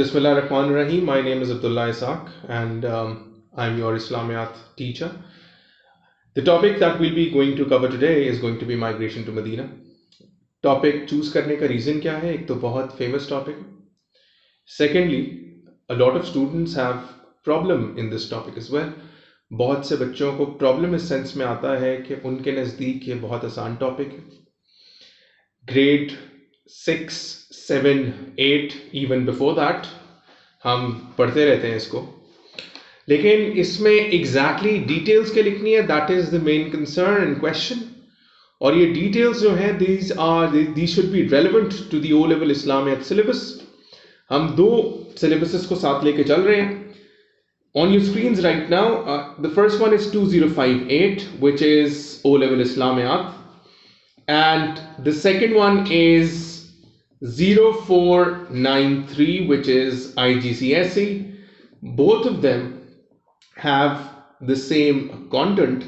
Bismillahirrahmanirrahim. My name is Abdullah Ishaq and I'm your Islamiyat teacher. The topic that we'll be going to cover today is going to be migration to Madina. Topic choose करने का reason क्या है? एक तो बहुत famous topic. Secondly, a lot of students have problem in this topic as well. बहुत से बच्चों को problem इस sense में आता है कि उनके नज़दीक ये बहुत आसान topic है. Grade 6, 7, 8, even before that हम पढ़ते रहते हैं इसको, लेकिन इसमें exactly details के लिखनी है. That is the main concern and question. और ये details जो हैं these should be relevant to the O-level Islamiyat syllabus. हम दो syllabuses को साथ लेके चल रहे हैं. On your screens right now, the first one is 2058, which is O-level Islamiyat, and the second one is 0493, which is IGCSE. Both of them have the same content,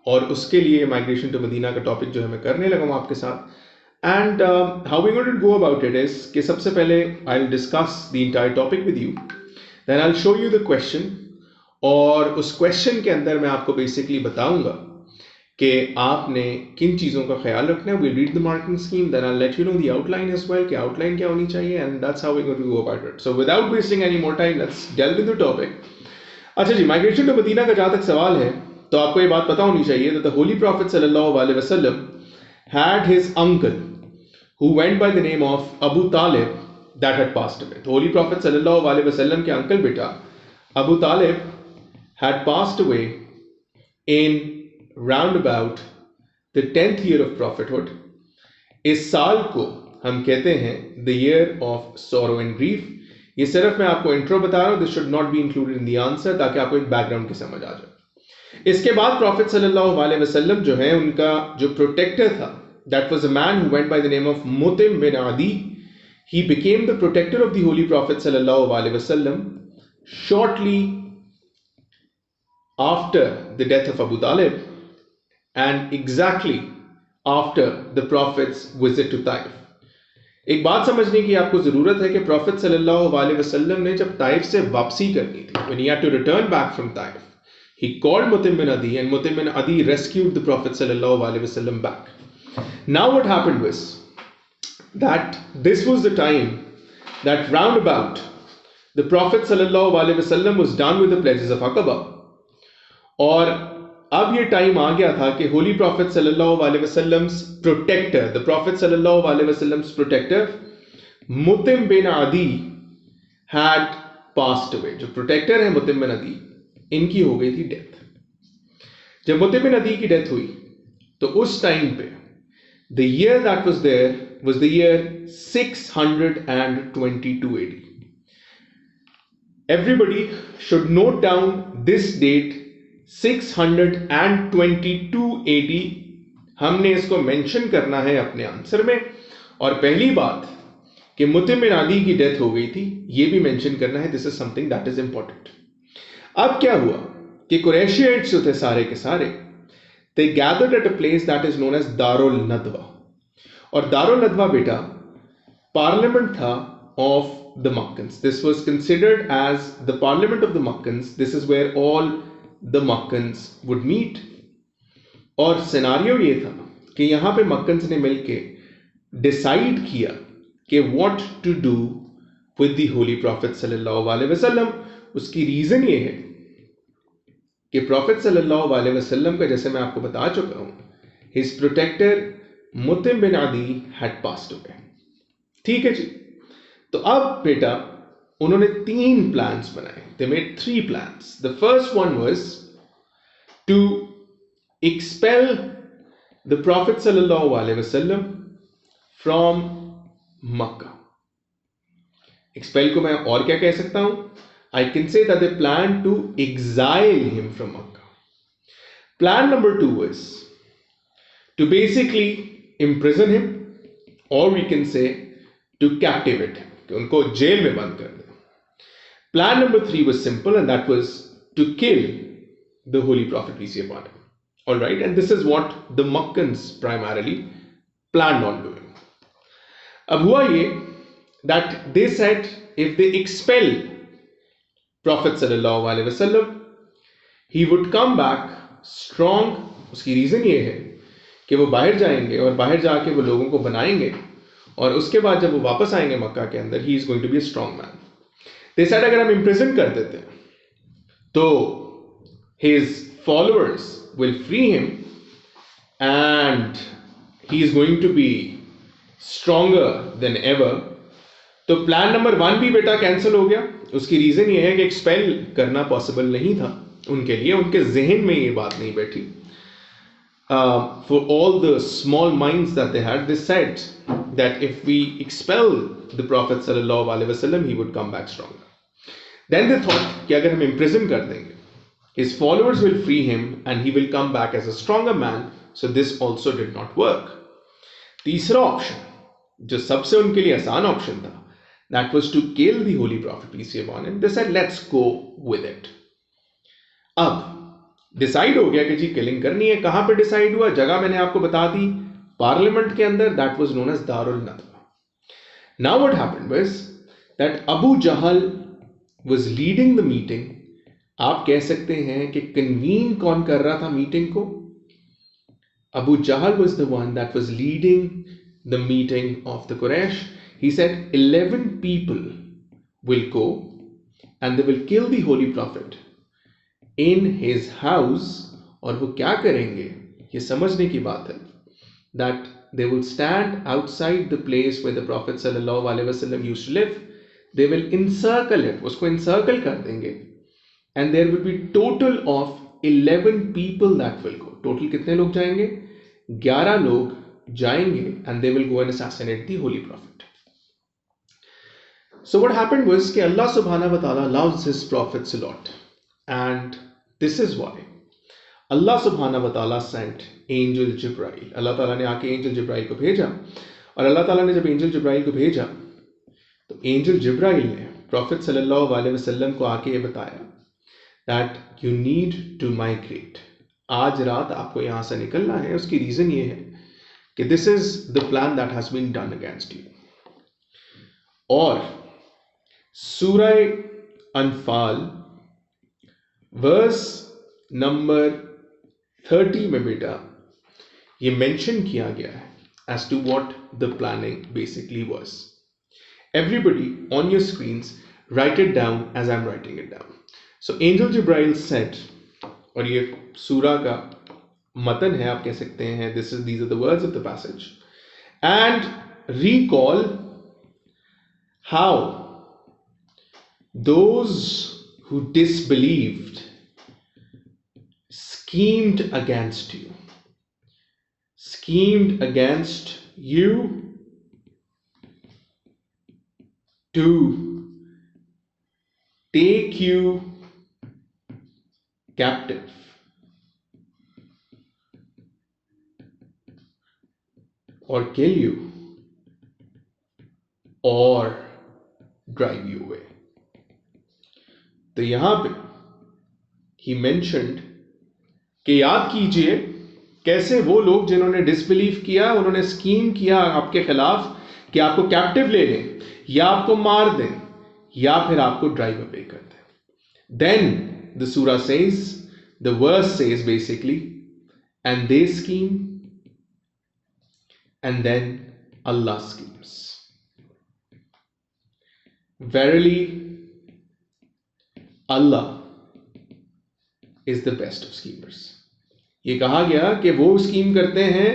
और उसके लिए migration to Medina का topic जो है मैं करने लगा हूँ आपके साथ. And how we're going to go about it is कि सबसे पहले I'll discuss the entire topic with you, then I'll show you the question, और उस question के अंदर मैं आपको basically बताऊंगा कि आपने किन चीज़ों का ख्याल रखना है. We'll read the marking scheme, then I'll let you know the outline as well, कि outline क्या होनी चाहिए, and that's how we're going to go about it. So without wasting any more time, let's delve into the topic. अच्छा जी, migration to Medina का जहाँ तक सवाल है, तो आपको ये बात पता होनी चाहिए that the Holy Prophet sallallahu alaihi wasallam had his uncle who went by the name of Abu Talib that had passed away. The Holy Prophet sallallahu alaihi wasallam के uncle बेटा Abu Talib had passed away in round about the 10th year of prophethood. इस साल को हम कहते हैं the year of sorrow and grief. ये सिर्फ मैं आपको intro बता रहा हूँ, this should not be included in the answer, ताकि आपको एक background की समझ आ जाए. इसके बाद Prophet sallallahu alaihi wasallam जो है उनका जो protector था, that was a man who went by the name of Mutim bin Adi. He became the protector of the Holy Prophet sallallahu alaihi wasallam shortly after the death of Abu Talib, and exactly after the Prophet's visit to Taif. एक बात समझने की आपको ज़रूरत है कि Prophet sallallahu alaihi wasallam ने जब ताइफ से वापसी करनी थी, when he had to return back from Taif, he called Mutim bin Adi, and Mutim bin Adi rescued the Prophet sallallahu alaihi wasallam back. Now what happened was that this was the time that round about the Prophet sallallahu alaihi wasallam was done with the pledges of Aqaba, और अब ये time आ गया था कि holy prophet सल्लल्लाहु अलैहि वसल्लम्स protector, the prophet सल्लल्लाहु अलैहि वसल्लम्स प्रोटेक्टर मुतिम बिन अदी हैड पास्ड अवे. जो प्रोटेक्टर है मुतिम बिन अदी, इनकी हो गई थी डेथ. जब मुतिम बिन अदी की डेथ हुई तो उस टाइम पे the year that was there was the year 622 AD. Everybody should note down this date 622 AD. हमने इसको मेंशन करना है अपने आंसर में. और पहली बात कि मुतिम बिन अदी की डेथ हो गई थी, ये भी मेंशन करना है. This is something that is important. अब क्या हुआ कि कुरैशियट्स जो थे सारे के सारे, they gathered at a place that is known as Dar-al-Nadwa. और Dar-al-Nadwa बेटा पार्लियामेंट था of the Makkans. This was considered as the parliament of the Makkans. This is where all the Makkans would meet. और scenario ये था कि यहाँ पे मक्कन्स ने मिलके डिसाइड किया कि what to do with the Holy Prophet sallallahu alaihi wasallam. उसकी रीजन ये है कि Prophet sallallahu alaihi wasallam का, जैसे मैं आपको बता चुका हूँ, his protector Mutim bin Adi had passed away. ठीक है जी. तो अब बेटा उन्होंने 3 plans बनाए. They made 3 plans. The first one was to expel the Prophet sallallahu alaihi wasallam from Makkah. Expel को मैं और क्या कह सकता हूं? I can say that they planned to exile him from Makkah. Plan number 2 was to basically imprison him, or we can say to captivate him, कि उनको jail में बंद कर दें. Plan number 3 was simple, and that was to kill the Holy Prophet, peace be upon him. All right, and this is what the Makkans primarily planned on doing. अब हुआ ये that they said if they expel Prophet sallallahu alaihi wasallam, he would come back strong. उसकी reason ये है कि वो बाहर जाएंगे और बाहर जाके वो लोगों को बनाएंगे और उसके बाद जब वो वापस आएंगे मक्का के अंदर, he is going to be a strong man. They said अगर हम इम्प्रिजन कर देते हैं तो his followers will free him and he is going to be stronger than ever. तो प्लान नंबर 1 भी बेटा कैंसिल हो गया. उसकी रीजन ये है कि एक्सपेल करना पॉसिबल नहीं था उनके लिए, उनके जहन में ये बात नहीं बैठी. For all the small minds that they had, they said that if we expel the Prophet sallallahu alaihi wasallam, he would come back stronger. Then they thought कि अगर हम imprison कर देंगे, his followers will free him and he will come back as a stronger man. So this also did not work. तीसरा option जो सबसे उनके लिए आसान ऑप्शन था, that was to kill the Holy Prophet peace be upon him. They said let's go with it. अब decide हो गया कि जी किलिंग करनी है. कहां पे डिसाइड हुआ? जगह मैंने आपको बता दी, पार्लियामेंट के अंदर. That was known as Darul Nadwa. Now what happened was that Abu Jahl was leading the meeting. आप कह सकते हैं कि कन्वीन कौन कर रहा था मीटिंग को? Abu Jahl was the one that was leading the meeting of the Quraysh. He said 11 people will go and they will kill the Holy Prophet in his house. और वो क्या करेंगे ये समझने की बात है. That they will stand outside the place where the Prophet sallallahu alaihi wasallam used to live. They will encircle it, उसको encircle कर देंगे, and there will be total of 11 people that will go. Total कितने लोग जाएंगे? 11 लोग जाएंगे and they will go and assassinate the Holy Prophet. So what happened was कि Allah subhanahu wa ta'ala loves his prophets a lot, and this is why Allah subhanahu wa ta'ala sent angel Jibreel. Allah ta'ala ने आके angel Jibreel को भेजा, और Allah ta'ala ने जब angel Jibreel को भेजा तो angel Jibreel ने Prophet sallallahu alaihi wasallam को आके ये बताया that you need to migrate. आज रात आपको यहाँ से निकलना है. उसकी रीजन ये है कि this is the plan that has been done against you. और सूरह अनफाल वर्स नंबर 30 में बेटा ये मेंशन किया गया है as to what the planning basically was. Everybody on your screens write it down as I'm writing it down. So angel Jibreel said, और ये सूरह का मतन है आप कह सकते हैं, these are the words of the passage, and recall how those who disbelieved schemed against you to take you captive or kill you or drive you away. तो यहां पे ही मेंशन्ड कि याद कीजिए कैसे वो लोग जिन्होंने डिसबिलीव किया, उन्होंने स्कीम किया आपके खिलाफ कि आपको कैप्टिव ले लें या आपको मार दें या फिर आपको ड्राइव अवे कर दें. Then the surah says, the verse says basically, and they scheme and then Allah schemes. Verily, Allah is the best of schemers. ये कहा गया कि वो स्कीम करते हैं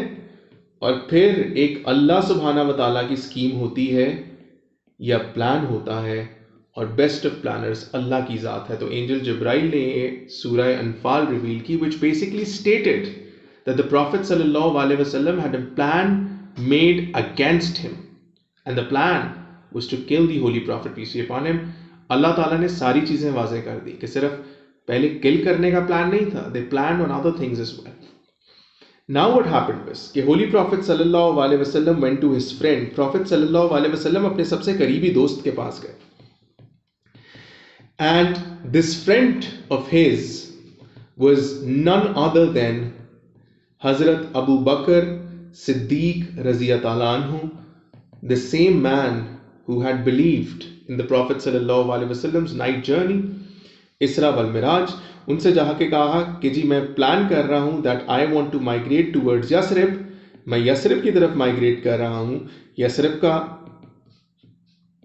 और फिर एक अल्लाह सुब्हाना व ताला की स्कीम होती है या प्लान होता है, और बेस्ट ऑफ प्लानर्स अल्लाह की ज़ात है. तो एंजल जिब्राइल ने ये सूरह अनफाल रिवील की, which basically stated that the Prophet sallallahu alaihi wasallam had a plan made against him, and the plan was to kill the Holy Prophet peace be upon him. अल्लाह ताला ने सारी चीज़ें वाज़ेह कर दी कि सिर्फ पहले किल करने का प्लान नहीं था, they planned on other things as well. Now what happened was कि Holy Prophet sallallahu alaihi wasallam went to his friend. Prophet sallallahu alaihi wasallam अपने सबसे करीबी दोस्त के पास गए, and this friend of his was none other than Hazrat Abu Bakr Siddiq Raziyallahu anhu, the same man who had believed in the Prophet sallallahu alaihi wasallam's night journey, Isra wal Miraj, उनसे जाके कहा कि जी मैं plan कर रहा हूँ that I want to migrate towards Yasrib, मैं यसरिब की तरफ माइग्रेट कर रहा हूँ. यसरिब का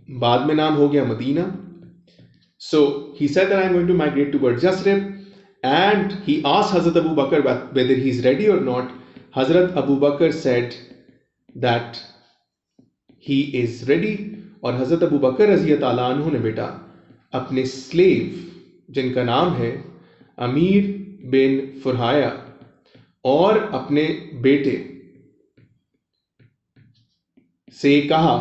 बाद में नाम हो गया Medina. So he said that I'm going to migrate towards Yasrib, and he asked Hazrat Abu Bakr whether he's ready or not. Hazrat Abu Bakr said that he is ready. और हजरत अबू बकर रज़ी अल्लाह अन्हु ने बेटा अपने slave जिनका नाम है अमीर बिन फुरहाया और अपने बेटे से कहा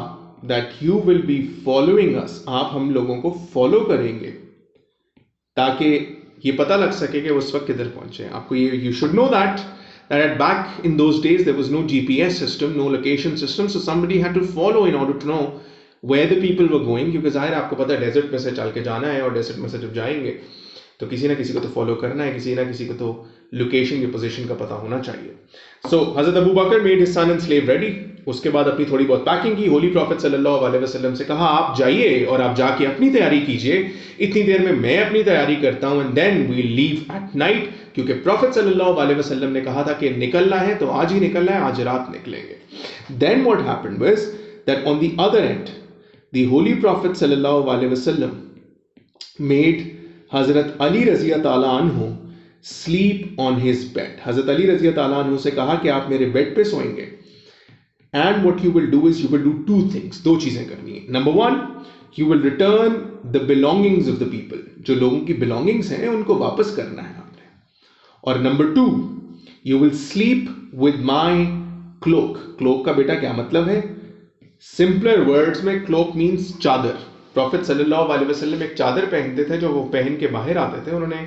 that you will be following us, आप हम लोगों को फॉलो करेंगे ताकि ये पता लग सके कि उस वक्त किधर पहुंचे. आपको ये you should know that at back in those days there was no GPS system, no location system, so somebody had to follow in order to know where the people were going. क्योंकि जाहिर आपको पता है desert में से चल के जाना है और डेजर्ट में से जब जाएंगे तो किसी ना किसी को तो फॉलो करना है, किसी ना किसी को तो लोकेशन की पोजीशन का पता होना चाहिए. सो हजरत Abu Bakr made his son and slave ready. उसके बाद अपनी थोड़ी बहुत पैकिंग की. होली प्रॉफिट सल्लल्लाहु अलैहि वसल्लम से कहा आप जाइए और आप जाके अपनी तैयारी कीजिए, इतनी देर में मैं अपनी तैयारी करता हूं, and then we leave at night. क्योंकि प्रॉफिट सल्लल्लाहु अलैहि वसल्लम ने कहा था कि निकलना है तो आज ही निकलना है, आज रात निकलेंगे. Then what happened was that on the other end the holy prophet sallallahu alaihi wasallam made Hazrat Ali रज़ी ताला अन्हु sleep on his bed. Hazrat Ali रज़ी ताला अन्हु से कहा कि आप मेरे बेड पे सोएंगे. And what you will do is you will do two things. दो चीजें करनी है. Number one, you will return the belongings of the people. जो लोगों की belongings हैं उनको वापस करना है आपने. और number two, you will sleep with my cloak. Cloak का बेटा क्या मतलब है? सिंपलर वर्ड्स में क्लोक मीन्स चादर. प्रॉफिट सल्लल्लाहु अलैहि वसल्लम एक चादर पहनते थे जो वो पहन के बाहर आते थे. उन्होंने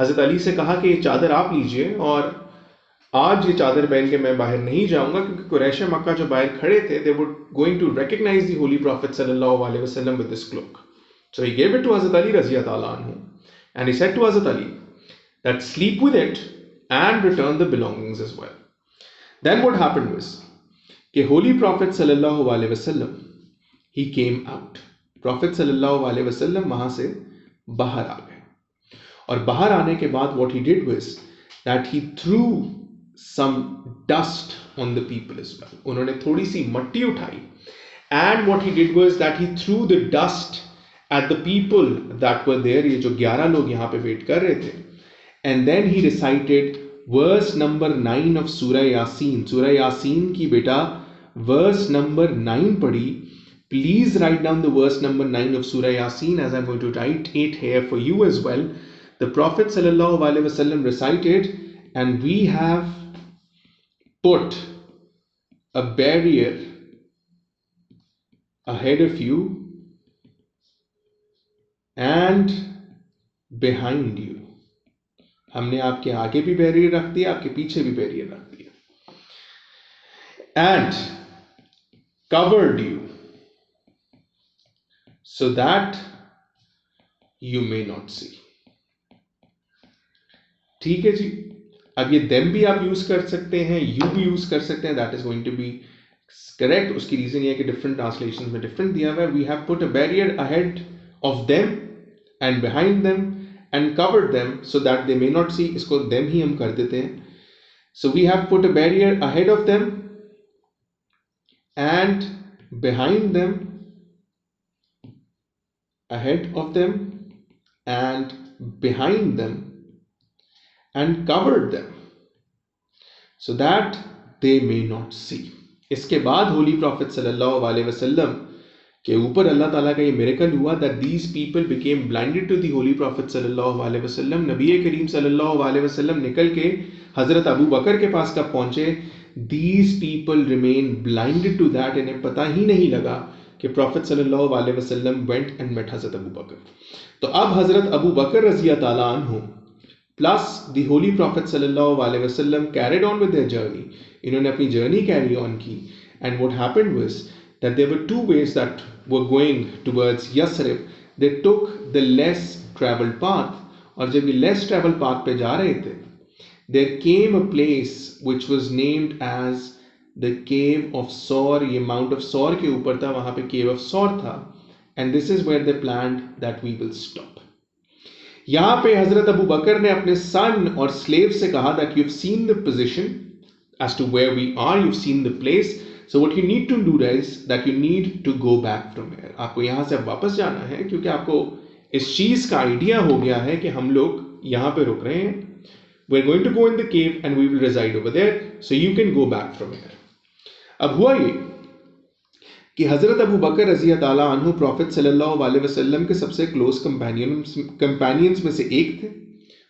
हजरत अली से कहा कि ये चादर आप लीजिए और आज ये चादर पहन के मैं बाहर नहीं जाऊंगा क्योंकि कुरैश मक्का जो बाहर खड़े थे they were going to recognize the holy prophet सल्लल्लाहु अलैहि वसल्लम with this cloak. So he gave it to Hazrat Ali रज़ी अल्लाह अन्हु and he said to Hazrat Ali that sleep with it and return the belongings as well. Then what happened was कि holy prophet सल्लल्लाहु अलैहि वसल्लम ही came out. Profit सल्लल्लाहु अलैहि वसल्लम वहां से बाहर आ गए और बाहर आने के बाद what he did was that he threw some dust on the people as well. उन्होंने थोड़ी सी मट्टी उठाई and what he did was that he threw the dust at the people that were there. ये जो 11 लोग यहाँ पे वेट कर रहे थे. And then he recited verse number 9 of सूरह यासीन. सूरह यासीन की बेटा वर्स नंबर 9 पढ़ी. Please write down the verse number 9 of सूरह Yasin as I am going to write it here for you as well. The prophet सल्लल्लाहु अलैहि वसल्लम recited and we have put a barrier ahead of you and behind you. हमने आपके आगे भी barrier रख दिया, आपके पीछे भी बैरियर रख दिया. And covered you so that you may not see. ठीक है जी. अब ये them भी आप यूज कर सकते हैं, you भी यूज कर सकते हैं. That is going to be correct. उसकी रीजन ये है कि डिफरेंट ट्रांसलेशन में डिफरेंट दिया हुआ है. We have put a barrier ahead of them and behind them and covered them so that they may not see. इसको them ही हम कर देते हैं. So we have put a barrier ahead of them and behind them, ahead of them and behind them and covered them so that they may not see. इसके बाद Holi prophet सल्लल्लाहु अलैहि वसल्लम के ऊपर अल्लाह ताला का ये मिरेकल हुआ that these people became blinded to the holy prophet सल्लल्लाहु अलैहि वसल्लम. नबी करीम सल्लल्लाहु अलैहि वसल्लम निकल के हजरत अबू बकर के पास कब पहुंचे. these people remain blinded to that. इन्हें पता ही नहीं लगा कि प्रॉफिट सल्लल्लाहु अलैहि वसल्लम went and met Hazrat Abu बकर. तो अब हजरत अबू बकर रज़ी ताला अन्हु प्लस द होली प्रॉफिट सल्लल्लाहु अलैहि वसल्लम carried on with their journey. इन्होंने अपनी जर्नी कैरी ऑन की. And what happened was that there were two ways that were going towards Yasrib. They took the less traveled path. और जब ये less traveled path पे जा रहे थे, there came a place which was named as the cave of Thawr. ये Mount of Thawr के ऊपर था, वहाँ पे cave of Thawr था. and this is where they planned that we will stop. यहाँ पे हजरत अबू बकर ने अपने सन और स्लेव से कहा that you've seen the position as to where we are, you've seen the place, so what you need to do is that you need to go back from here. आपको यहाँ से वापस जाना है क्योंकि आपको इस चीज़ का आइडिया हो गया है कि हम लोग यहाँ पे रुक रहे हैं. We're going to go in the cave and we will reside over there, so you can go back from here. अब हुआ ये कि हज़रत अबू बकर रज़ी अल्लाह अन्हु प्रॉफिट सल्लल्लाहु अलैहि वसल्लम के सबसे क्लोज कंपेनियंस में से एक थे.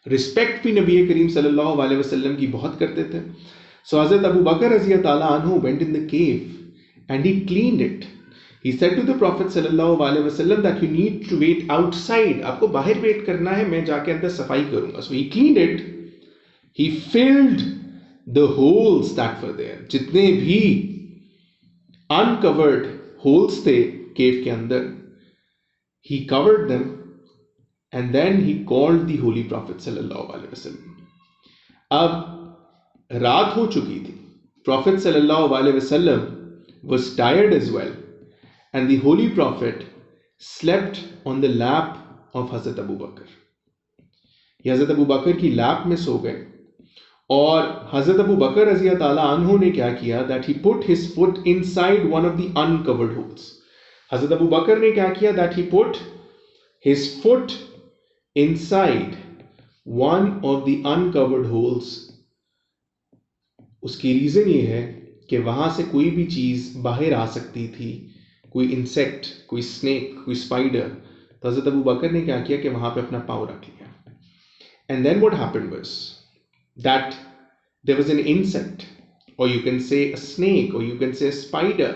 रिस्पेक्ट भी नबी करीम सल्लल्लाहु अलैहि वसल्लम की बहुत करते थे. सो हज़रत अबू बकर रज़ी अल्लाह अन्हु went in the cave and he cleaned it. He said to the Prophet sallallahu alaihi wasallam that you need to wait outside. आपको बाहर वेट करना है, मैं जाके अंदर सफाई करूंगा. So he cleaned it. He filled the holes that were there. जितने भी uncovered holes थे cave के अंदर, he covered them and then he called the Holy Prophet sallallahu alaihi wasallam. अब रात हो चुकी थी. Prophet sallallahu alaihi wasallam was tired as well, and the Holy Prophet slept on the lap of Hazrat Abu Bakr. ये हज़रत Abu बकर की lap में सो गए. और हज़रत अबू बकर रज़ी अल्लाह अन्हु ने क्या किया, that he put his foot inside one of the uncovered holes. हज़रत अबू बकर ने क्या किया, that he put his foot inside one of the uncovered holes. उसकी रीजन ये है कि वहां से कोई भी चीज बाहर आ सकती थी, कोई इंसेक्ट, कोई स्नेक, कोई स्पाइडर. तो हज़रत अबू बकर ने क्या किया कि वहां पे अपना पाँव रख लिया. And then what happened was that there was an insect, or you can say a snake, or you can say a spider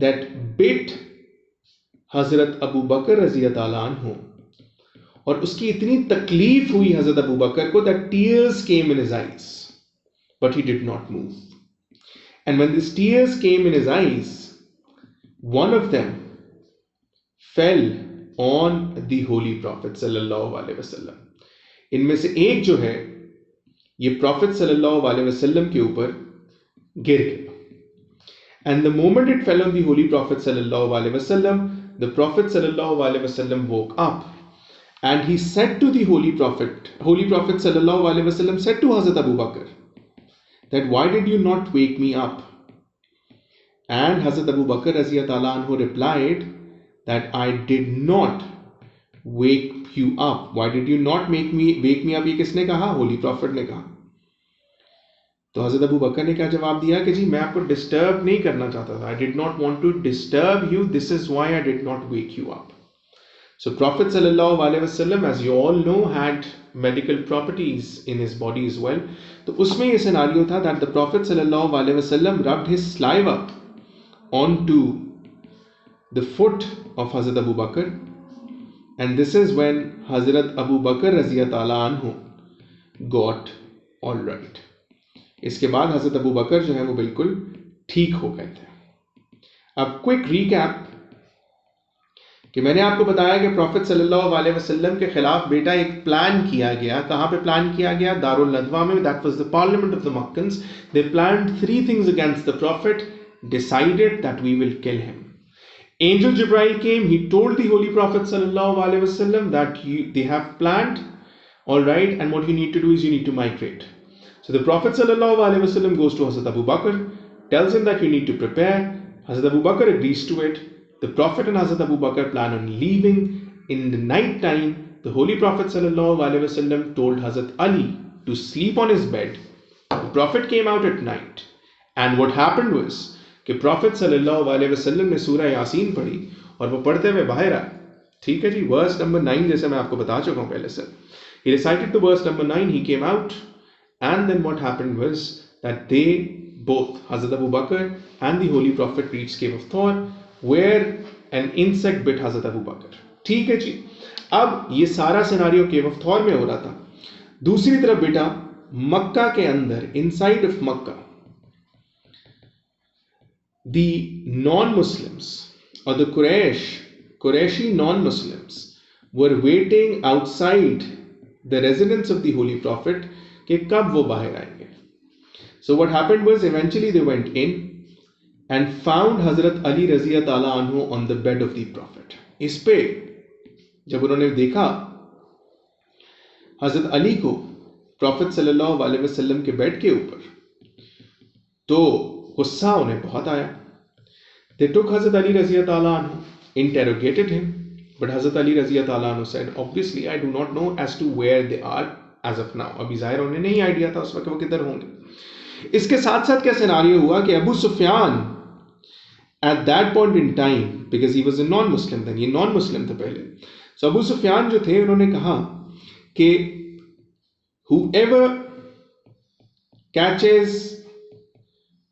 that bit Hazrat Abu Bakr raziyallahu anhu. और उसकी इतनी तकलीफ हुई हज़रत अबू बकर को that tears came in his eyes, but he did not move. And when these tears came in his eyes, one of them fell on the Holy Prophet sallallahu alaihi wasallam. इनमें से एक जो है ये profit सल्लल्लाहु अलैहि वसल्लम के ऊपर गिर गया. And the moment it fell on the holy prophet सल्लल्लाहु अलैहि वसल्लम, द प्रॉफिट सल्लल्लाहु अलैहि वसल्लम woke up and he said to the holy prophet सल्लल्लाहु अलैहि वसल्लम सेड टू हज़रत Abu Bakr that why did you not wake me up. And हज़रत अबू बकर रज़ी अल्लाह अन्हु replied that I did not wake you up. Why did you not wake me up? ये किसने कहा? होली प्रॉफिट ने कहा. तो हज़रत अबू बकर ने क्या जवाब दिया कि जी मैं आपको डिस्टर्ब नहीं करना चाहता था. I did not want to disturb you. This is why I did not wake you up. So Prophet sallallahu alaihi wasallam, as you all know, had medical properties in his body as well. तो उसमें ये scenario था that the Prophet sallallahu alaihi wasallam rubbed his saliva onto the foot of Hazrat Abu Bakr. And this is when Hazrat Abu Bakr raziyallahu anhu got all right. इसके बाद हज़रत Abu बकर जो है वो बिल्कुल ठीक हो गए थे. अब क्विक रीकैप कि मैंने आपको बताया कि प्रॉफिट सल्लल्लाहु अलैहि वसल्लम के खिलाफ बेटा एक प्लान किया गया. कहाँ पे प्लान किया गया? दारुल-नदवा में. That was the parliament of the Meccans. They planned 3 things against the prophet, decided that we will kill him. Angel Jibreel came, he told the Holy Prophet sallallahu alaihi wasallam that they have planned, all right, and what you need to do is you need to migrate. So the Prophet sallallahu alaihi wasallam goes to Hazrat Abu Bakr, tells him that you need to prepare. Hazrat Abu Bakr agrees to it. The Prophet and Hazrat Abu Bakr plan on leaving. In the night time, the Holy Prophet sallallahu alaihi wasallam told Hazrat Ali to sleep on his bed. The Prophet came out at night, and what happened was कि profit सल्लल्लाहु अलैहि वसल्लम ने सूरह यासीन पढ़ी और वो पढ़ते हुए बाहर आए. ठीक है जी, वर्स नंबर 9 जैसे मैं आपको बता चुका हूँ पहले से. He recited the verse number 9, he came out, and then what happened was that they both, Hazrat Abu Bakr and the Holy Prophet, reached cave of Thawr, where an insect bit Hazrat Abu Bakr. ठीक है जी. अब ये सारा scenario cave of Thor में हो रहा था. दूसरी तरफ बेटा मक्का के अंदर, inside of Mecca, the non-Muslims or the Qurayshi non-Muslims were waiting outside the residence of the Holy Prophet कि कब वो बाहर आएंगे. So what happened was eventually they went in and found Hazrat Ali raziyallahu anhu on the bed of the Prophet. इस पे जब उन्होंने देखा हजरत अली को प्रॉफिट सल्लल्लाहु अलैहि वसल्लम के बेड के ऊपर, तो गुस्सा उन्हें बहुत आया. They took Hazrat Ali Raziyallahu anhu, interrogated him, but Hazrat Ali Raziyallahu anhu said, obviously I do not know as to where they are as of now. अभी जाहिर उन्हें नहीं आइडिया था उस वक्त वो किधर होंगे. इसके साथ साथ क्या सिनारियो हुआ कि Abu Sufiyan at that point in time, because he was a non-Muslim then, ये non-Muslim थे पहले, so अबू सुफियान जो थे उन्होंने कहा कि whoever catches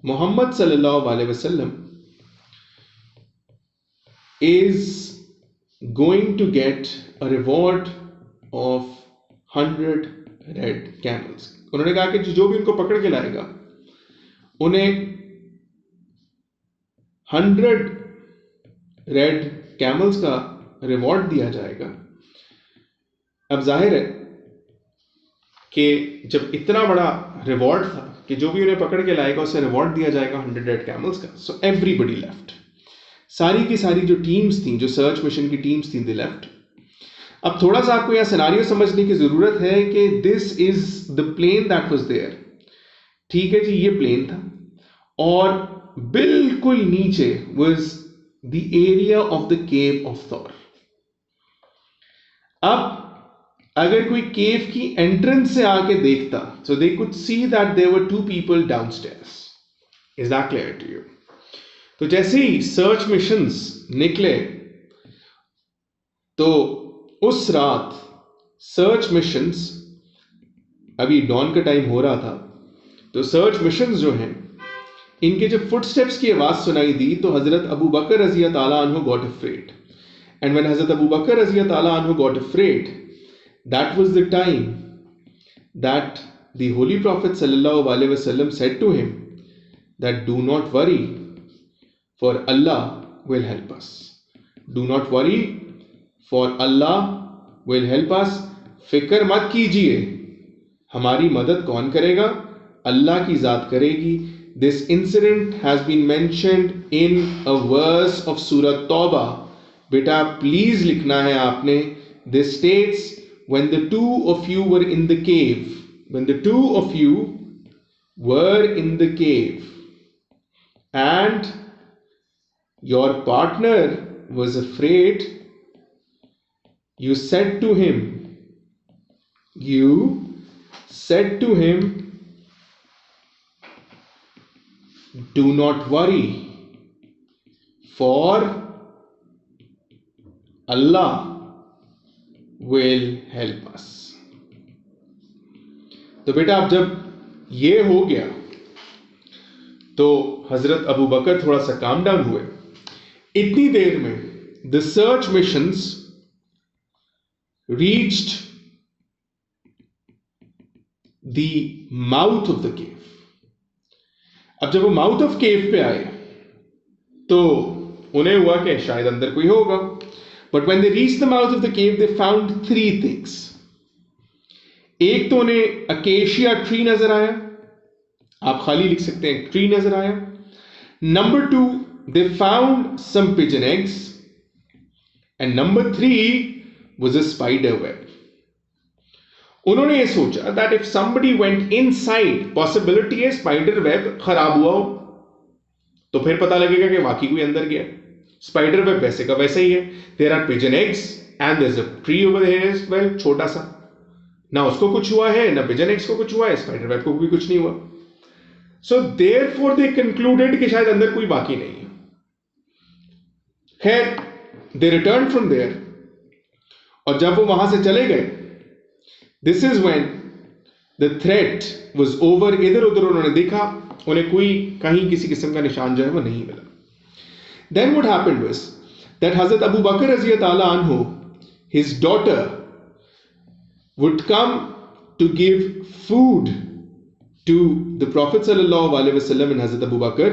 Muhammad sallallahu alaihi wasallam is going to get a reward of 100 red camels. उन्होंने कहा कि जो भी उनको पकड़ के लाएगा उन्हें 100 रेड कैमल्स का रिवॉर्ड दिया जाएगा. अब जाहिर है कि जब इतना बड़ा रिवॉर्ड था कि जो भी उन्हें पकड़ के लाएगा उसे रिवॉर्ड दिया जाएगा 100 रेड कैमल्स का. So everybody left. सारी की सारी जो टीम्स थी, जो सर्च मिशन की टीम्स थी, दे लेफ्ट. अब थोड़ा सा आपको यहां सिनारियो समझने की जरूरत है कि this is the plain that was there. ठीक है जी, ये प्लेन था और बिल्कुल नीचे was the area of the cave of Thawr. अब अगर कोई केव की एंट्रेंस से आके देखता, so they could see that there were two people downstairs. Is that clear to you? तो जैसे ही सर्च मिशंस निकले तो उस रात सर्च मिशंस, अभी डॉन का टाइम हो रहा था, तो सर्च मिशंस जो हैं इनके जब फुटस्टेप्स की आवाज सुनाई दी तो हजरत अबू बकर रज़ी अल्लाह अन्हु got afraid. And when Hazrat Abu Bakr रज़ी अल्लाह अन्हु got afraid, that was the time that the holy prophet सल्लल्लाहु अलैहि वसल्लम said to him that do not worry, for Allah will help us. Do not worry, for Allah will help us. फिक्र मत कीजिए, हमारी मदद कौन करेगा? अल्लाह की जात करेगी. This incident has been mentioned in a verse of Surah Tawbah. बेटा प्लीज लिखना है आपने. This states, when the two of you were in the cave, when the two of you were in the cave and your partner was afraid, you said to him, do not worry, for Allah will help us. तो बेटा अब जब ये हो गया तो हजरत Abu बकर थोड़ा सा काम डाउन हुए. इतनी देर में the search missions reached the mouth of the केव. अब जब वो माउथ ऑफ केव पे आए तो उन्हें हुआ कि शायद अंदर कोई होगा. But when they reached the mouth of the cave they found 3 things. एक तो उन्हें अकेशिया ट्री नजर आया, आप खाली लिख सकते हैं ट्री नजर आया. Number 2, they found some pigeon eggs, and number 3 was a spider web. उन्होंने ये सोचा that if somebody went inside, possibility है spider web खराब हुआ हो तो फिर पता लगेगा कि वाकई कोई अंदर गया. spider web वैसे का वैसे ही है. there are pigeon eggs and there's a tree over there as well, छोटा सा. ना उसको कुछ हुआ है ना pigeon eggs को कुछ हुआ है, spider web को भी कुछ नहीं हुआ. so therefore they concluded कि शायद अंदर कोई बाकी नहीं है. खैर they returned from there, और जब वो वहां से चले गए, this is when the threat was over. इधर उधर उन्होंने देखा, उन्हें कोई कहीं किसी किस्म का निशान जो है वो नहीं मिला. Then what happened was that Hazrat Abu Bakr Raziyallahu anhu, his daughter, would come to give food to the Prophet sallallahu alaihi wasallam and Hazrat Abu Bakr,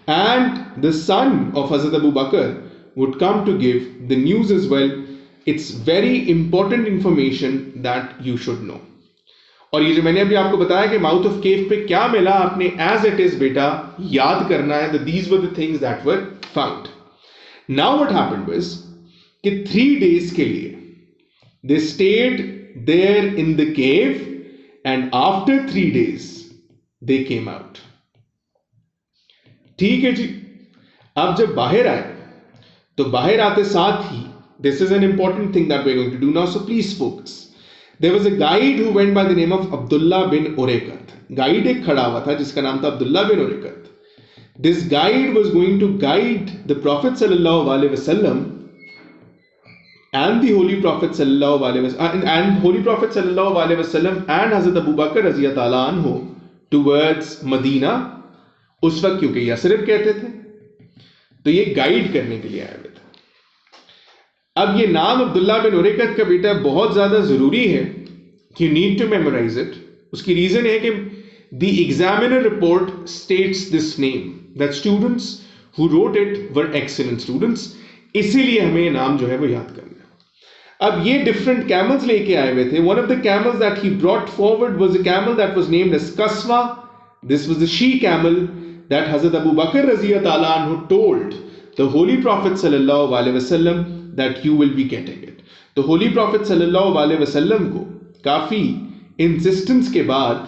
and the son of Hazrat Abu Bakr would come to give the news as well. It's very important information that you should know. और ये जो मैंने अभी आपको बताया कि mouth of केव पे क्या मिला, आपने एज इट इज बेटा याद करना है. These were the things that were found. Now what happened was कि 3 days के लिए they stayed there in the cave and after 3 days they came out. ठीक है जी. अब जब बाहर आए तो बाहर आते साथ ही, this is an important thing that we're going to do now, so please focus. There was a guide who went by the name of Abdullah bin Urekat. Guide एक खड़ा हुआ था जिसका नाम था Abdullah bin Urekat. This guide was going to guide the Prophet sallallahu alaihi wasallam and the Holy Prophet sallallahu alaihi wasallam and Holy Prophet sallallahu alaihi wasallam and Hazrat Abu Bakr radhiyallahu anhu towards Madina. उस वक्त क्योंकि यसरिब कहते थे तो ये guide करने के लिए आए हुए थे. अब ये नाम अब्दुल्ला बिन उरेकत का बेटा बहुत ज्यादा जरूरी है कि यू नीड टू मेमोराइज इट. उसकी रीजन है कि the examiner report states this name that students who wrote it were excellent students. इसीलिए हमें ये नाम जो है वो याद करना है. अब ये डिफरेंट कैमल्स लेके आए हुए थे. One of the camels that he brought forward was a camel that was named as Qaswa. This was the she camel that Hazrat Abu Bakr radhiyallahu anhu told the Holy Prophet sallallahu alaihi wasallam that you will be getting it. The Holy Prophet sallallahu alaihi wasallam को काफी insistence के बाद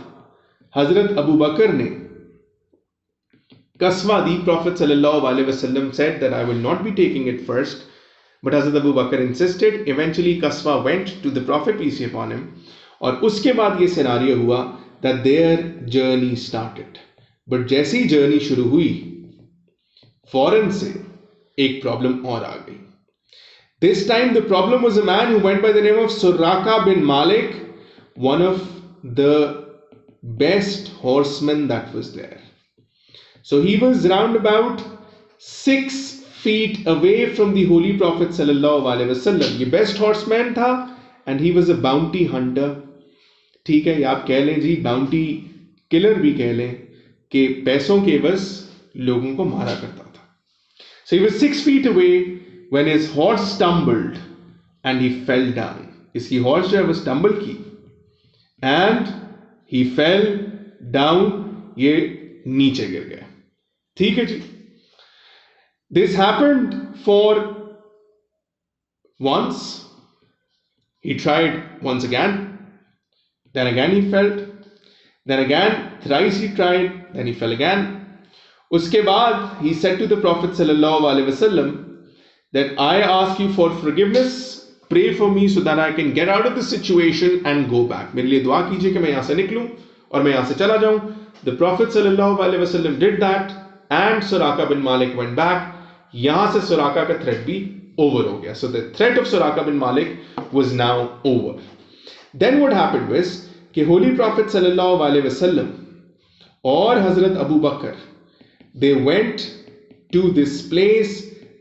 Hazrat Abu Bakr ने कसवा दी. Prophet sallallahu alaihi wasallam said that I will not be taking it first, but Hazrat Abu Bakr insisted. Eventually Kaswa went to the Prophet peace be upon him, और उसके बाद ये scenario हुआ that their journey started. But जैसी journey शुरू हुई फौरन से एक प्रॉब्लम और आ गई. This time the problem was a man who went by the name of Suraqa bin Malik, one of the best horseman that was there. So he was round about 6 feet away from the Holy Prophet sallallahu alaihi wasallam. ये best horseman था and he was a bounty Hunter. ठीक है, आप कह लें जी bounty killer भी कह लें कि पैसों के बस लोगों को मारा करता था. So he was 6 feet away when his horse stumbled and he fell down. इसकी horse जो है वो stumble की and he fell down. ये नीचे गिर गया. ठीक है जी. This happened for once. He tried once again. Then again he fell. Then again thrice he tried. Then he fell again. उसके बाद he said to the Prophet sallallahu alaihi wasallam that I ask you for forgiveness. Pray for me so that I can get out of this situation and go back. मेरे लिए दुआ कीजिए कि मैं यहाँ से निकलूं और मैं यहाँ से चला जाऊं. The Prophet sallallahu alaihi wasallam did that and Suraka bin Malik went back. यहाँ से सुराका का थ्रेट भी ओवर हो गया. So the threat of Suraka bin Malik was now over. Then what happened was कि Holy Prophet sallallahu alaihi wasallam और हजरत Abu Bakr they went to this place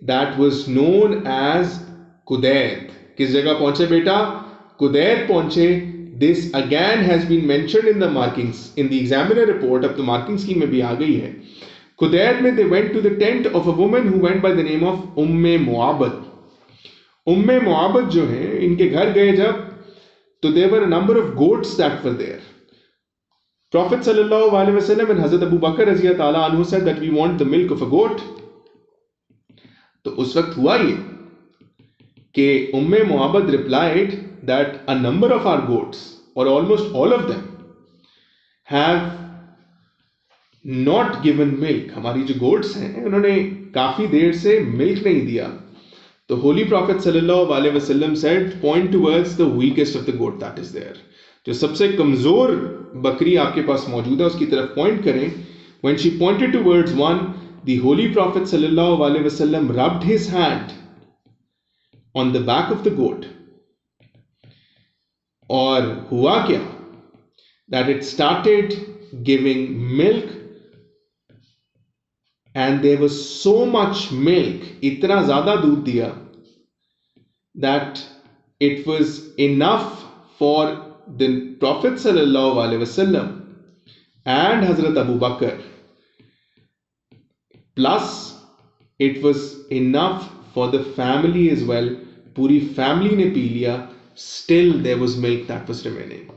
that was known as कुदैत. किस जगह पहुंचे बेटा? कुदैत पहुंचे. This again has been mentioned in the markings in the examiner report. अब तो marking scheme में भी आ गई है. कुदैत में they went to the tent of a woman who went by the name of उम्मे मुआबद. उम्मे मुआबद जो है इनके घर गए जब तो there were a number of goats that were there. Prophet sallallahu alaihi wasallam and Hazrat Abu Bakr radhiyallahu anhu said that we want the milk of a goat. तो उस वक्त हुआ ये कि उम्मे मुआबद replied that a number of our goats or almost all of them have not given milk. हमारी जो goats हैं उन्होंने काफी देर से milk नहीं दिया. तो Holy Prophet sallallahu alaihi wasallam said point towards the weakest of the goat that is there. जो सबसे कमजोर बकरी आपके पास मौजूद है उसकी तरफ पॉइंट करें. When she pointed towards one, the Holy Prophet sallallahu alaihi wasallam rubbed his hand on the back of the goat. और हुआ क्या? That it started giving milk and there was so much milk, इतना ज़्यादा दूध दिया that it was enough for the Prophet sallallahu alaihi wasallam and Hazrat Abu Bakr, plus it was enough for the family as well. पूरी family ने P लिया. Still there was milk that was remaining.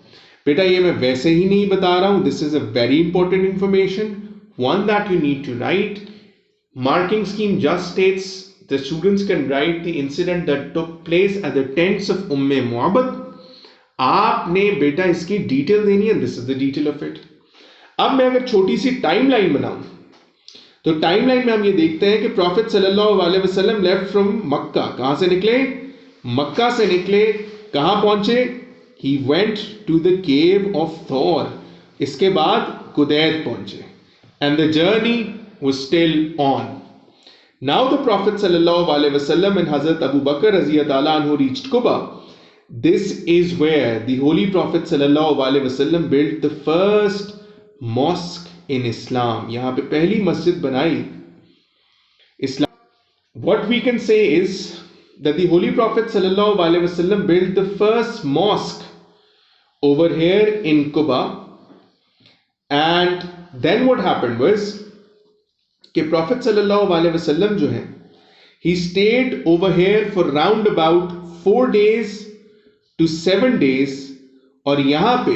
बेटा ये मैं वैसे ही नहीं बता रहा हूं. This is a very important information, one that you need to write. Marking scheme just states the students can write the incident that took place at the tents of Mu'abbad. आपने बेटा इसकी डिटेल देनी है, this is the detail of it. अब मैं अगर छोटी सी timeline बनाऊं तो टाइमलाइन में हम ये देखते हैं कि प्रॉफिट सल्लल्लाहु अलैहि वसल्लम लेफ्ट फ्रॉम मक्का. कहां से निकले? मक्का से निकले. कहां पहुंचे? He went to the cave of Thawr. इसके बाद कुदैत पहुंचे. And the journey was still on. Now the prophet सल्लल्लाहु अलैहि वसल्लम एंड हजरत अबू बकर रज़ियल्लाहु अन्हु reached Quba. This is where the Holy Prophet sallallahu alaihi wasallam built the first mosque in Islam. यहाँ पे पहली मस्जिद बनाई इस्लाम. What we can say is that the Holy Prophet sallallahu alaihi wasallam built the first mosque over here in Kuba. And then what happened was कि Prophet sallallahu alaihi wasallam जो है, he stayed over here for round about 4 days to 7 days. और यहाँ पे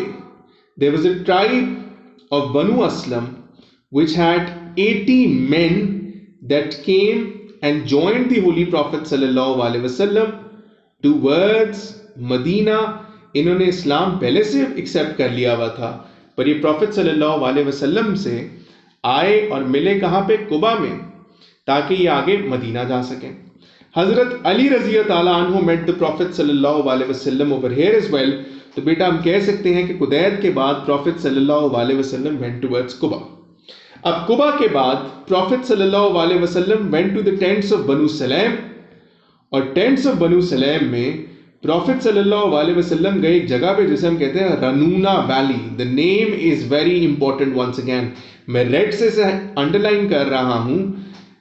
there was a tribe of Banu Aslam which had 80 men that came and joined the Holy Prophet sallallahu alaihi wasallam towards Madina. इन्होंने इस्लाम पहले से accept कर लिया हुआ था, पर ये प्रॉफिट सल्लल्लाहु अलैहि वसल्लम से आए और मिले कहाँ पे? कुबा में, ताकि ये आगे मदीना जा सकें. हजरत अली रज़ियल्लाहु अन्हु मेट द प्रॉफिट सल्लल्लाहु अलैहि वसल्लम ओवर हियर एज वेल. तो बेटा हम कह सकते हैं कि कुदैत के बाद प्रॉफिट सल्लल्लाहु अलैहि वसल्लम वेंट टुवर्ड्स कुबा. अब कुबा के बाद प्रॉफिट सल्लल्लाहु अलैहि वसल्लम went to the tents of Banu Sulaim. और टेंट्स ऑफ बनु सलैम में प्रॉफिट सल्लल्लाहु अलैहि वसल्लम गए एक जगह पे जिसे हम कहते हैं Ranuna valley. The name is very important. Once again मैं रेड से अंडरलाइन कर रहा हूं.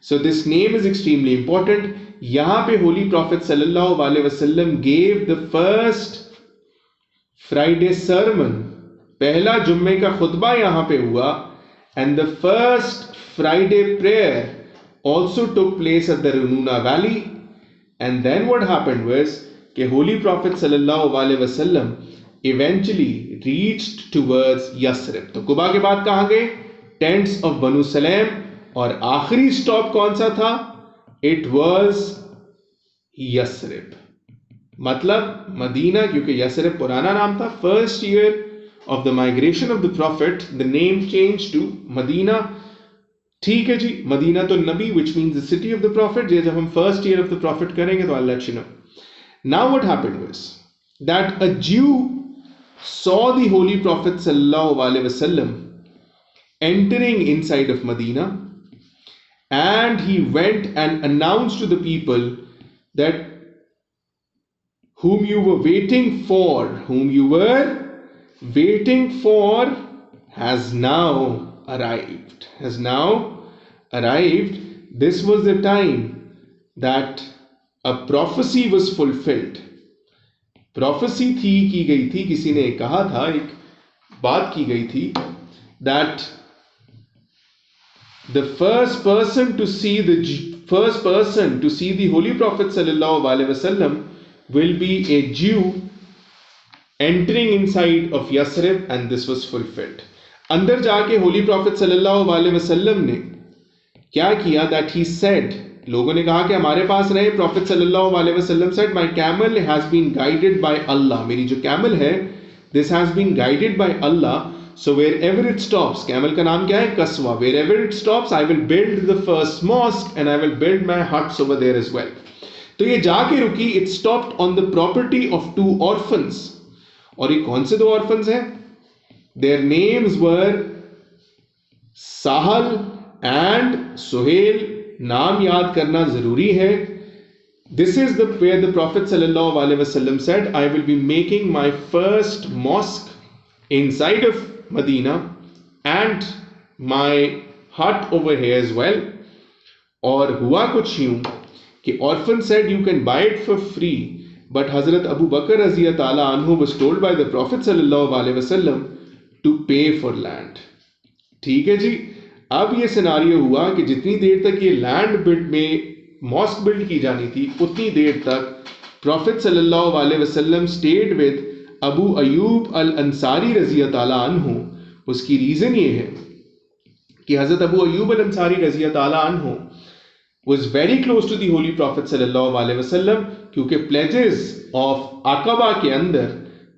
So this name is extremely important. यहां पे होली प्रॉफिट सल्लल्लाहु अलैहि वसल्लम gave the first Friday sermon. पहला जुम्मे का खुतबा यहां पे हुआ. And the first Friday prayer also took place at the Ranuna valley. And then what happened was कि होली प्रॉफिट सल्लल्लाहु अलैहि वसल्लम इवेंचुअली रीच्ड टुवर्ड्स यसरिब. तो कुबा के बाद कहां गए? Tents of Banu Sulaim. और आखिरी स्टॉप कौन सा था? इट वॉज यसरिब, मतलब मदीना, क्योंकि यसरिब पुराना नाम था. First year of the migration of the prophet the name change to Madina. ठीक है जी, मदीना तो नबी which means the city of the prophet. जब हम first year of the prophet करेंगे तो I let you know. Now what happened was that a Jew saw the holy prophet सल्लल्लाहु अलैहि वसल्लम entering inside of Madina. And he went and announced to the people that whom you were waiting for has now arrived. This was the time that a prophecy was fulfilled. Prophecy की गई थी, किसी ने कहा था, एक बात की गई थी that the first person to see the Holy Prophet sallallahu alaihi wasallam will be a Jew entering inside of Yasrib, and this was fulfilled. अंदर जाके Holy Prophet sallallahu alaihi wasallam ने क्या किया? That he said, लोगों ने कहा कि हमारे पास रहे. Prophet sallallahu alaihi wasallam said, my camel has been guided by Allah. मेरी जो camel है, this has been guided by Allah. So wherever it stops, camel का नाम क्या है? कसवा. Wherever it stops, I will build the first mosque and I will build my huts over there as well. तो ये जाके रुकी. It stopped on the property of 2 orphans. और ये कौन से 2 orphans हैं? Their names were Sahal and Suhail. नाम याद करना जरूरी है. This is where the Prophet sallallahu alaihi wasallam said, I will be making my first mosque inside of Madina and my hut over here as well. और हुआ कुछ यूं कि orphan said you can buy it for free, but Hazrat Abu Bakr radiallahu anhu was told by the Prophet sallallahu alaihi wasallam to pay for land. ठीक है जी. अब ये scenario हुआ कि जितनी देर तक ये लैंड बिल्ड में मॉस्क बिल्ड की जानी थी, उतनी देर तक प्रॉफिट सल्लल्लाहु अलैहि वसल्लम स्टेड विद अबू अयूब अल अंसारी रज़ियल्लाहु अन्हु. उसकी रीज़न ये है कि हज़रत अबू अयूब अल अंसारी रज़ियल्लाहु अन्हु was very close to the Holy Prophet sallallahu alaihi wasallam, क्योंकि pledges of Aqaba के अंदर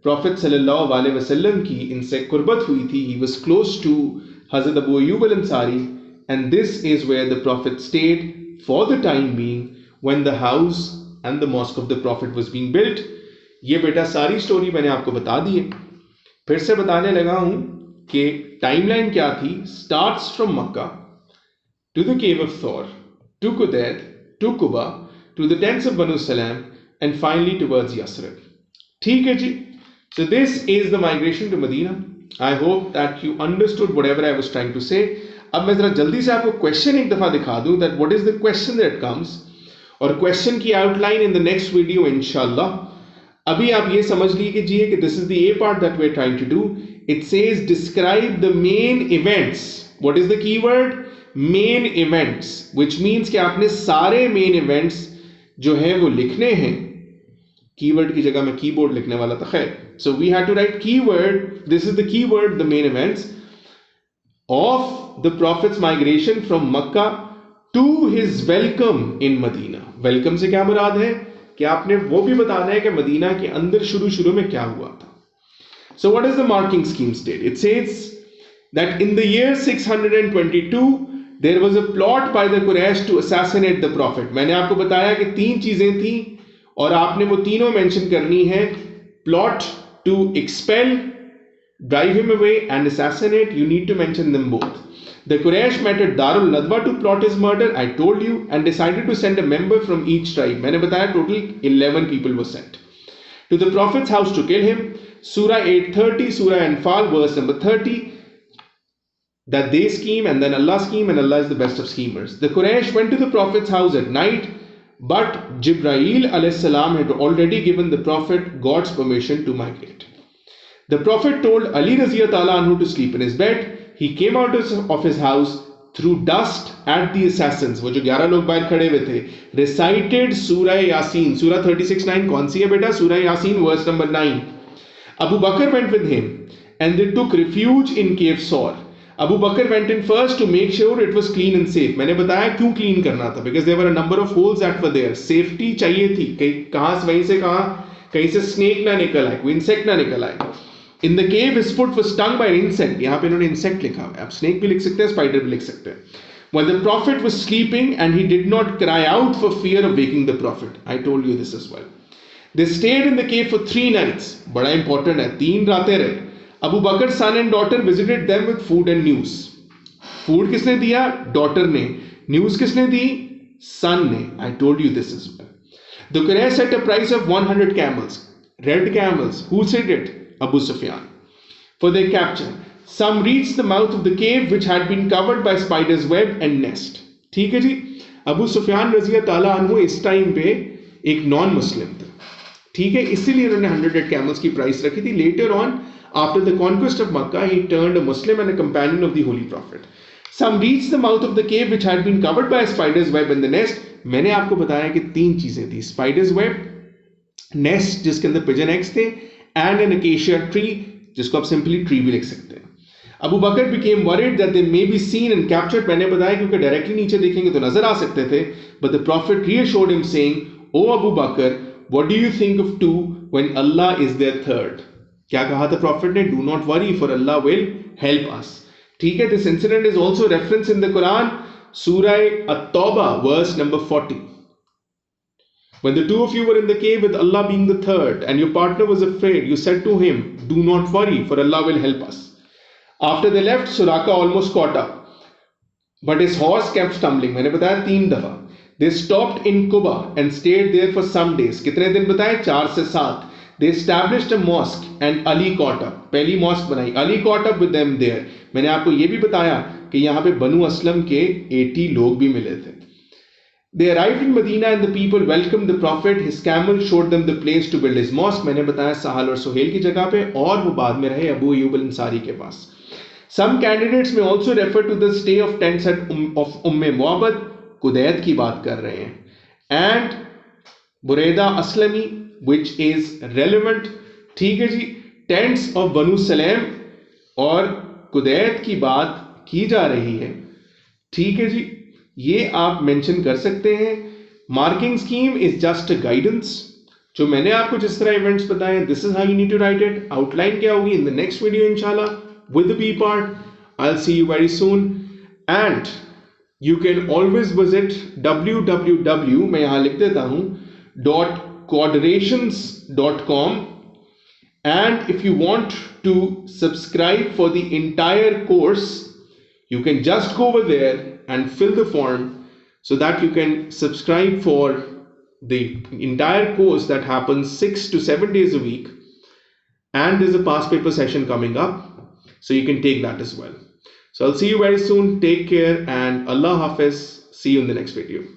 Prophet sallallahu alaihi wasallam की इनसे कुर्बत हुई थी. He was close to Hazrat Abu Ayyub al-Ansari, and this is where the Prophet stayed for the time being when the house and the mosque of the Prophet was being built. ये बेटा सारी story मैंने आपको बता दी है. फिर से बताने लगा हूं कि टाइमलाइन क्या थी. Starts from Makkah to the cave of Thawr, to Qudayt, to Kuba, to the tents of Banu Salam, and finally towards Yasrib. ठीक है जी. So this is the migration to Medina. I hope that you understood whatever I was trying to say. अब मैं जरा जल्दी से आपको question एक दफा दिखा दूं that what is the question that comes, और क्वेश्चन की outline in the next video इंशाल्लाह. अभी आप ये समझ लीजिए कि this is the A part that we are trying to do. It says describe the main events. What is the keyword? Main events, which means कि आपने सारे main events जो है वो लिखने हैं. कीवर्ड की जगह मैं कीबोर्ड लिखने वाला था. खैर, so we had to write keyword. This is the keyword, the main events of the Prophet's migration from Makkah to his welcome in Medina. Welcome से क्या मुराद है कि आपने वो भी बताना है कि मदीना के अंदर शुरू में क्या हुआ था. So what does the marking scheme state? It says that in the year 622 there was a plot by the Quraysh to assassinate the Prophet. मैंने आपको बताया कि तीन चीजें थी और आपने वो तीनों मेंशन करनी है. Plot to expel, drive him away and assassinate. You need to mention them both. The Quraysh met at Dar-al-Nadwa to plot his murder, I told you, and decided to send a member from each tribe. मैंने बताया total 11 people were sent to the Prophet's house to kill him. Surah 8:30, Surah Anfal, verse number 30. That they scheme and then Allah scheme, and Allah is the best of schemers. The Quraysh went to the Prophet's house at night, but Jibreel alayhi salam had already given the Prophet God's permission to migrate. The Prophet told Ali radhiyallahu anhu to sleep in his bed. He came out of his house, threw dust at the assassins. वो जो 11 लोग बाहर खड़े हुए थे. Recited Surah Yasin. Surah 36:9 कौन सी है बेटा? Surah Yasin verse number 9. Abu Bakr went with him, and they took refuge in cave Thawr. Abu Bakr went in first to make sure it was clean and safe. मैंने बताया क्यों clean करना था, because there were a number of holes that were there. Safety चाहिए थी. कहीं वहीं से कहीं से snake ना निकल आए, कोई insect ना निकल आए. In the cave his foot was stung by an insect. यहाँ पे इन्होंने insect लिखा है. आप snake भी लिख सकते हैं, spider भी लिख सकते हैं. While the Prophet was sleeping, and he did not cry out for fear of waking the Prophet. I told you this as well. They stayed in the cave for 3 nights. बड़ा important है. 3 रातें रहे. Abu Bakr's son and daughter visited them with food and news. Food किसने दिया? Daughter ने. News किसने दी? Son ने. I told you this as well. The Quraysh set a price of 100 camels. Red camels. Who said it? Abu Sufyan. For their capture. Some reached the mouth of the cave which had been covered by spider's web and nest. ठीक है जी. Abu Sufyan रज़ी ताला अन्हु इस time पे एक non Muslim था. ठीक है, इसीलिए उन्होंने 100 camels की प्राइस रखी थी. Later on, after the conquest of Makkah, he turned a Muslim and a companion of the Holy Prophet. Some reached the mouth of the cave which had been covered by a spider's web and the nest. मैंने आपको बताया कि 3 चीजें थी. Spider's web, nest जिसके अंदर pigeon eggs थे, and an acacia tree जिसको आप simply tree भी लिख सकते हैं. Abu Bakr became worried that they may be seen and captured. मैंने बताया क्योंकि directly नीचे देखेंगे तो नजर आ सकते थे. But the Prophet reassured him saying, "O Abu Bakr, what do you think of 2 when Allah is their third?" क्या कहा था प्रॉफिट ने? Do not worry for Allah will help us. ठीक है. This incident is also reference in the Quran. सूरह अत-तौबा verse number 40. When the 2 of you were in the cave with Allah being the third and your partner was afraid, you said to him, do not worry for Allah will help us. After they left, Suraka almost caught up, but his horse kept stumbling. मैंने बताया 3 दफा. They stopped in Kuba and stayed there for some days. कितने दिन बताए? 4 से 7. They established a mosque and Ali caught up. पहली mosque बनाई. Ali caught up with them there. मैंने आपको ये भी बताया कि यहाँ पे बनु असलम के 80 लोग भी मिले थे. They arrived in Medina and the people welcomed the Prophet. His camel showed them the place to build his mosque. मैंने बताया साहल और सुहेल की जगह पे, और वो बाद में रहे अबू अय्यूब अल-अंसारी के पास. Some candidates may also refer to the stay of tents of Umm Mu'abbad. कुदैत की बात कर रहे हैं. And Burayda Aslami, which is relevant. ठीक है जी. टेंट्स ऑफ बनु सलेम और कुदैत की बात की जा रही है. ठीक है जी. ये आप मेंशन कर सकते हैं. Marking scheme is just a guidance. जो मैंने आपको जिस तरह इवेंट्स बताए, this is how you need to write it. Outline क्या होगी इन द नेक्स्ट वीडियो इंशाल्लाह with the B part. I'll see you very soon. And you can always visit www मैं यहाँ लिख देता हूँ .quadrations.com. And if you want to subscribe for the entire course, you can just go over there and fill the form so that you can subscribe for the entire course that happens 6 to 7 days a week. And there's a past paper session coming up, so you can take that as well. So I'll see you very soon. Take care and Allah Hafiz. See you in the next video.